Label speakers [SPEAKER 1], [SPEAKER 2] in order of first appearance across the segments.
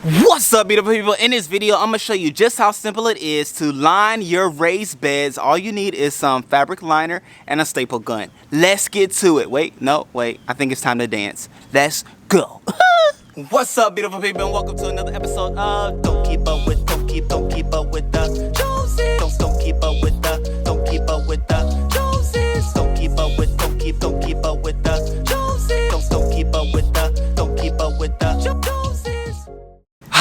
[SPEAKER 1] What's up, beautiful people? In this video, I'm gonna show you just how simple it is to line your raised beds. All you need is some fabric liner and a staple gun. Let's get to it. Wait, I think it's time to dance. Let's go. What's up, beautiful people, and welcome to another episode of Don't Keep Up With the Joneses. Don't keep up with the Joneses. Don't keep up with the Joneses. Don't keep up with the Joneses. Don't keep up with the Joneses.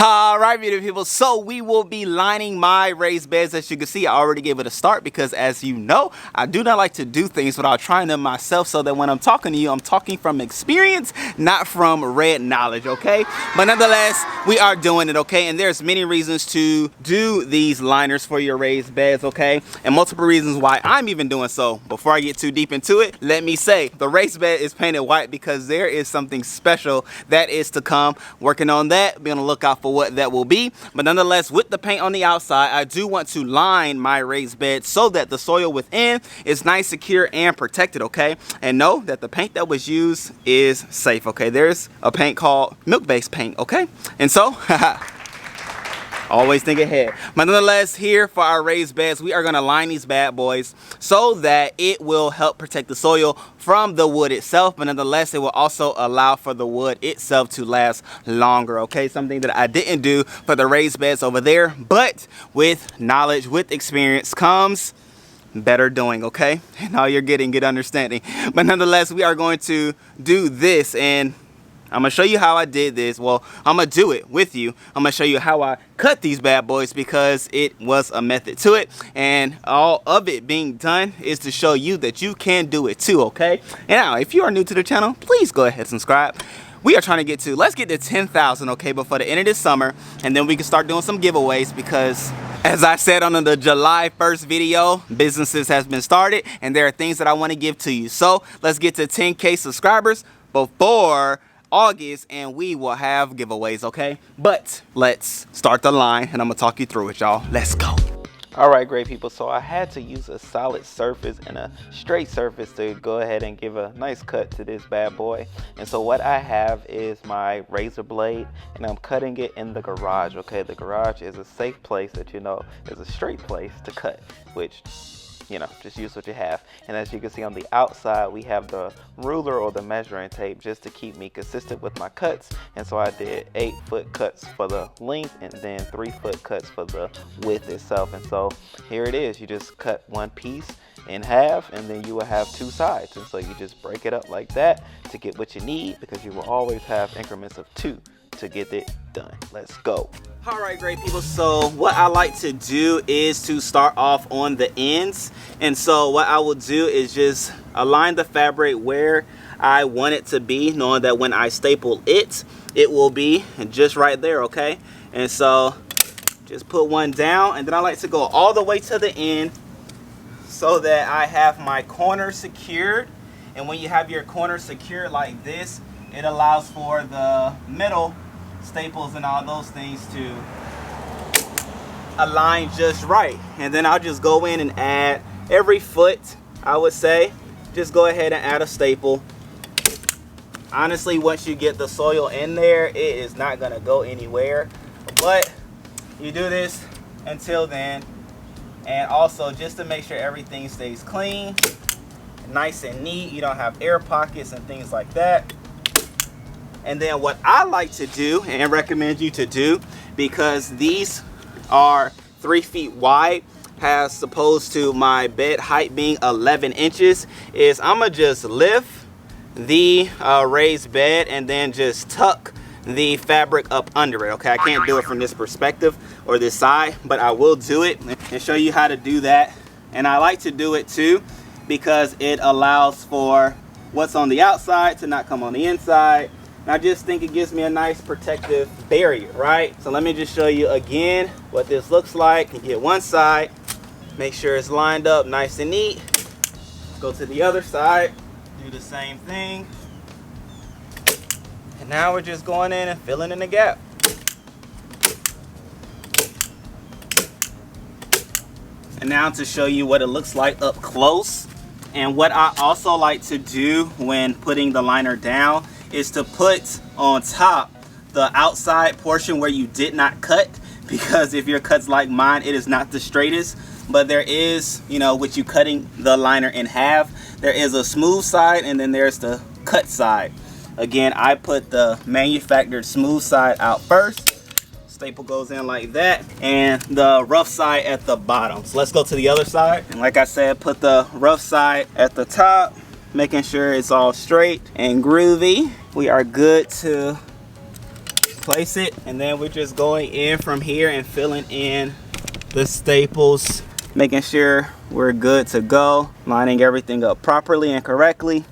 [SPEAKER 1] Alright, beautiful people, so we will be lining my raised beds. As you can see, I already gave it a start because, as you know, I do not like to do things without trying them myself, so that when I'm talking to you, I'm talking from experience, not from red knowledge, okay? But nonetheless, we are doing it, okay? And there's many reasons to do these liners for your raised beds, okay? And multiple reasons why I'm even doing so. Before I get too deep into it, let me say, the raised bed is painted white because there is something special that is to come. Working on that, be on the lookout for what that will be. But nonetheless, with the paint on the outside, I do want to line my raised bed so that the soil within is nice, secure, and protected, okay? And know that the paint that was used is safe, okay? There's a paint called milk-based paint, okay? And so, always think ahead. But nonetheless, here for our raised beds, we are going to line these bad boys so that it will help protect the soil from the wood itself, but nonetheless, it will also allow for the wood itself to last longer, okay? Something that I didn't do for the raised beds over there, but with knowledge, with experience comes better doing, okay? And all you're getting good understanding. But nonetheless, we are going to do this, and I'm gonna show you how I did this. Well, I'm gonna do it with you. I'm gonna show you how I cut these bad boys because it was a method to it, and all of it being done is to show you that you can do it too, okay? And now, if you are new to the channel, please go ahead and subscribe. We are trying to let's get to 10,000, okay, before the end of this summer, and then we can start doing some giveaways because, as I said on the July 1st video, businesses has been started, and there are things that I want to give to you. So let's get to 10K subscribers before August, and we will have giveaways, okay? But let's start the line, and I'm gonna talk you through it, y'all. Let's go. All right, great people, so I had to use a solid surface and a straight surface to go ahead and give a nice cut to this bad boy. And so what I have is my razor blade, and I'm cutting it in the garage, okay? The garage is a safe place that you know is a straight place to cut, which, you know, just use what you have. And as you can see on the outside, we have the ruler or the measuring tape just to keep me consistent with my cuts. And so I did 8-foot cuts for the length and then 3-foot cuts for the width itself. And so here it is. You just cut one piece in half, and then you will have two sides. And so you just break it up like that to get what you need, because you will always have increments of 2 to get it done. Let's go. All right, great people, so what I like to do is to start off on the ends. And so what I will do is just align the fabric where I want it to be, knowing that when I staple it, it will be just right there, okay? And so just put one down, and then I like to go all the way to the end so that I have my corner secured. And when you have your corner secured like this, it allows for the middle staples and all those things to align just right. And then I'll just go in and add every foot, I would say, just go ahead and add a staple. Honestly, once you get the soil in there, it is not gonna go anywhere, but you do this until then. And also, just to make sure everything stays clean, nice and neat, you don't have air pockets and things like that. And then what I like to do and recommend you to do, because these are 3 feet wide as opposed to my bed height being 11 inches, is I'm gonna just lift the raised bed and then just tuck the fabric up under it, okay? I can't do it from this perspective or this side, but I will do it and show you how to do that. And I like to do it too because it allows for what's on the outside to not come on the inside. I just think it gives me a nice protective barrier, right? So let me just show you again what this looks like. You get one side, make sure it's lined up nice and neat. Go to the other side, do the same thing. And now we're just going in and filling in the gap. And now to show you what it looks like up close. And what I also like to do when putting the liner down is to put on top the outside portion where you did not cut, because if your cut's like mine, it is not the straightest. But there is, you know, with you cutting the liner in half, there is a smooth side and then there's the cut side. Again, I put the manufactured smooth side out first. Staple goes in like that, and the rough side at the bottom. So let's go to the other side. And like I said, put the rough side at the top, making sure it's all straight and groovy. We are good to place it, and then we're just going in from here and filling in the staples, making sure we're good to go, lining everything up properly and correctly.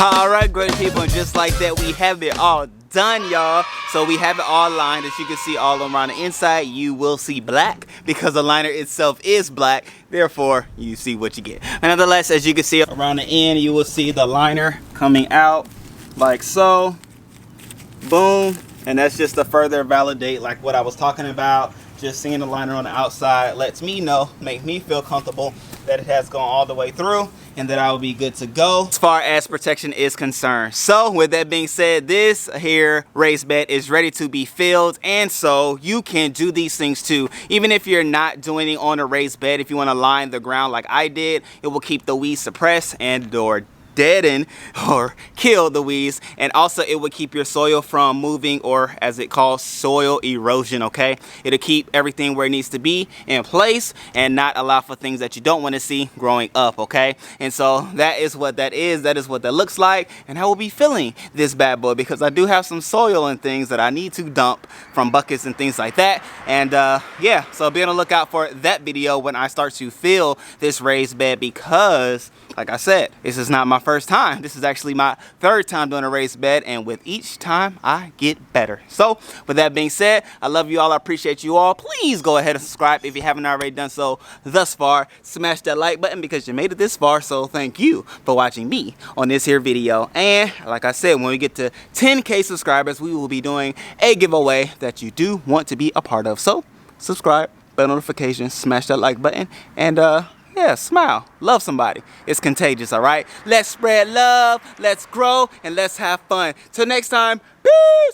[SPEAKER 1] All right, great people, and just like that, we have it all done, y'all. So we have it all lined. As you can see, all around the inside, you will see black because the liner itself is black. Therefore, you see what you get. And nonetheless, as you can see around the end, you will see the liner coming out like so. Boom. And that's just to further validate like what I was talking about. Just seeing the liner on the outside lets me know, make me feel comfortable that it has gone all the way through and that I will be good to go as far as protection is concerned. So with that being said, this here raised bed is ready to be filled, and so you can do these things too. Even if you're not doing it on a raised bed, if you want to line the ground like I did, it will keep the weeds suppressed and or deaden or kill the weeds, and also it would keep your soil from moving, or as it calls, soil erosion. Okay, it'll keep everything where it needs to be in place and not allow for things that you don't want to see growing up. Okay, and so that is what that is. That is what that looks like, and I will be filling this bad boy because I do have some soil and things that I need to dump from buckets and things like that. And yeah, so be on the lookout for that video when I start to fill this raised bed, because like I said, this is not my first time. This is actually my third time doing a raised bed, and with each time I get better. So with that being said, I love you all. I appreciate you all. Please go ahead and subscribe if you haven't already done so thus far. Smash that like button because you made it this far, so thank you for watching me on this here video. And like I said, when we get to 10K subscribers, we will be doing a giveaway that you do want to be a part of. So subscribe, bell notifications, smash that like button, and yeah, smile, love somebody. It's contagious. All right, let's spread love, let's grow, and let's have fun. Till next time, peace.